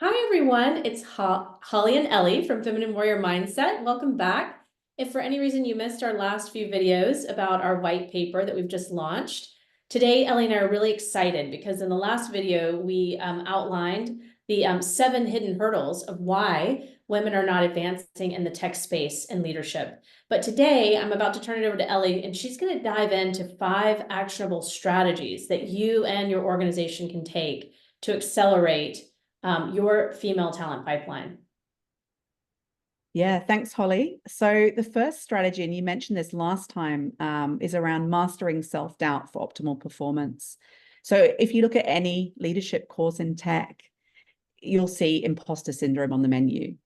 Hi, everyone. It's Holly and Ellie from Feminine Warrior Mindset. Welcome back. If for any reason you missed our last few videos about our white paper that we've just launched, today Ellie and I are really excited because in the last video, we outlined the 7 hidden hurdles of why women are not advancing in the tech space and leadership. But today, I'm about to turn it over to Ellie, and she's going to dive into 5 actionable strategies that you and your organization can take to accelerate your female talent pipeline. Yeah, thanks, Holly. So the first strategy, and you mentioned this last time, is around mastering self-doubt for optimal performance. So if you look at any leadership course in tech, you'll see imposter syndrome on the menu.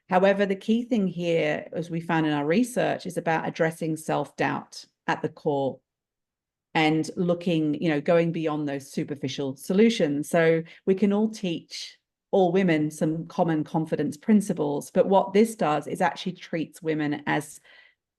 However, the key thing here, as we found in our research, is about addressing self-doubt at the core and looking, going beyond those superficial solutions. So we can all teach all women some common confidence principles, but what this does is actually treats women as,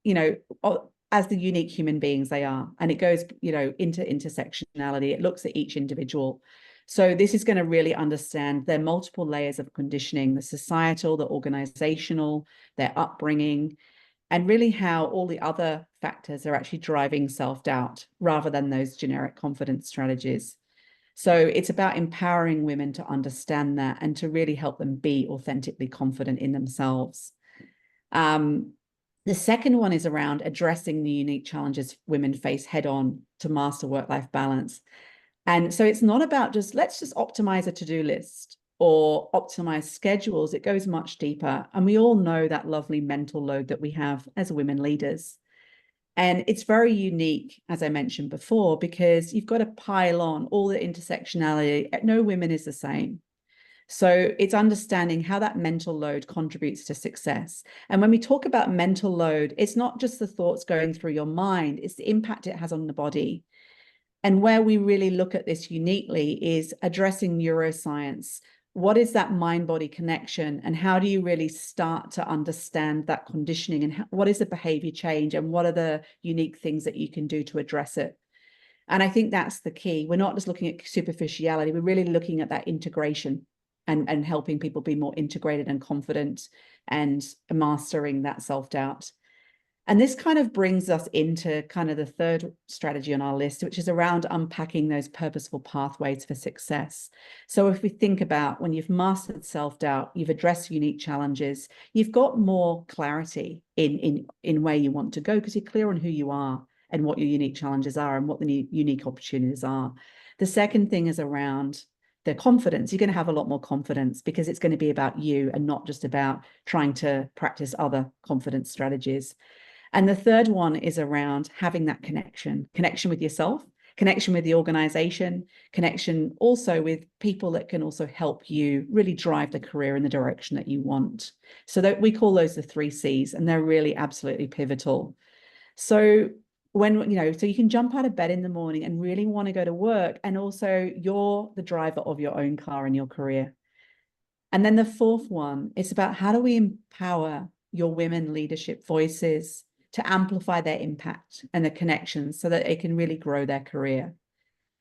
as the unique human beings they are. And it goes, into intersectionality. It looks at each individual. So this is going to really understand their multiple layers of conditioning, the societal, the organizational, their upbringing, and really how all the other factors are actually driving self-doubt rather than those generic confidence strategies. So it's about empowering women to understand that and to really help them be authentically confident in themselves. The second one is around addressing the unique challenges women face head on to master work-life balance. And so it's not about let's just optimize a to-do list or optimize schedules. It goes much deeper. And we all know that lovely mental load that we have as women leaders. And it's very unique, as I mentioned before, because you've got to pile on all the intersectionality. No women is the same. So it's understanding how that mental load contributes to success. And when we talk about mental load, it's not just the thoughts going through your mind, it's the impact it has on the body. And where we really look at this uniquely is addressing neuroscience. What is that mind-body connection, and how do you really start to understand that conditioning, and what is the behavior change, and what are the unique things that you can do to address it? And I think that's the key. We're not just looking at superficiality, we're really looking at that integration and helping people be more integrated and confident and mastering that self-doubt. And this kind of brings us into kind of the third strategy on our list, which is around unpacking those purposeful pathways for success. So if we think about when you've mastered self-doubt, you've addressed unique challenges, you've got more clarity in where you want to go because you're clear on who you are and what your unique challenges are and what the unique opportunities are. The second thing is around the confidence. You're going to have a lot more confidence because it's going to be about you and not just about trying to practice other confidence strategies. And the third one is around having that connection with yourself, connection with the organization, connection also with people that can also help you really drive the career in the direction that you want. So that we call those the 3 C's, and they're really absolutely pivotal. So so you can jump out of bed in the morning and really want to go to work, and also you're the driver of your own car in your career. And then the fourth one is about how do we empower your women leadership voices to amplify their impact and the connections so that they can really grow their career.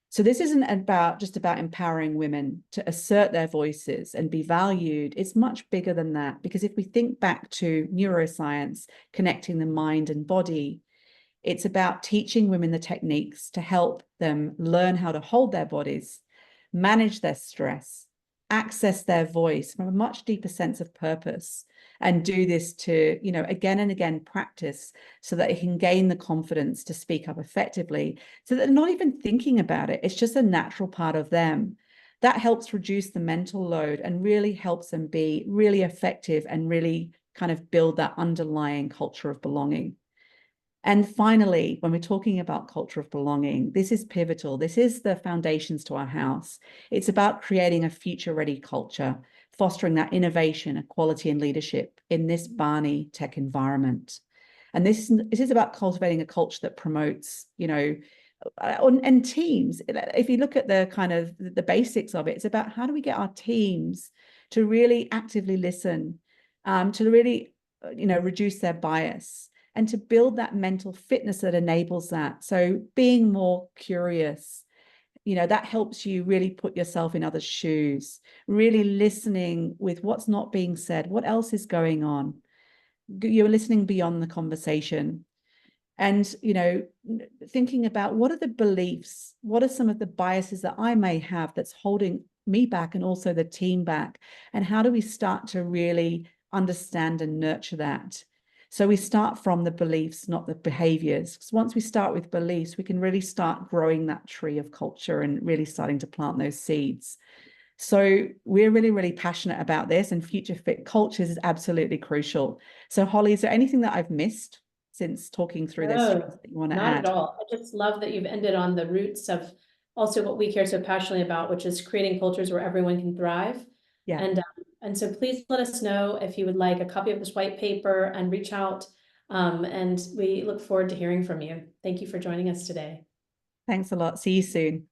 So this isn't just about empowering women to assert their voices and be valued. It's much bigger than that, because if we think back to neuroscience, connecting the mind and body, it's about teaching women the techniques to help them learn how to hold their bodies, manage their stress, access their voice from a much deeper sense of purpose, and do this to, again and again practice so that they can gain the confidence to speak up effectively, so that they're not even thinking about it. It's just a natural part of them. That helps reduce the mental load and really helps them be really effective and really kind of build that underlying culture of belonging. And finally, when we're talking about culture of belonging, this is pivotal. This is the foundations to our house. It's about creating a future-ready culture, fostering and equality, and leadership in this Barney tech environment. And this is about cultivating a culture that promotes, and teams. If you look at the kind of the basics of it, it's about how do we get our teams to really actively listen, to really, reduce their bias, and to build that mental fitness that enables that. So being more curious, that helps you really put yourself in others' shoes, really listening with what's not being said, what else is going on. You're listening beyond the conversation. And, thinking about what are the beliefs, what are some of the biases that I may have that's holding me back and also the team back? And how do we start to really understand and nurture that? So we start from the beliefs, not the behaviors. Because once we start with beliefs, we can really start growing that tree of culture and really starting to plant those seeds. So we're really, really passionate about this, and future fit cultures is absolutely crucial. So Holly, is there anything that I've missed since talking through this Oh, that you want to not at add? all. I just love that you've ended on the roots of also what we care so passionately about, which is creating cultures where everyone can thrive. Yeah, And so please let us know if you would like a copy of this white paper and reach out. And we look forward to hearing from you. Thank you for joining us today. thanks a lot. See you soon.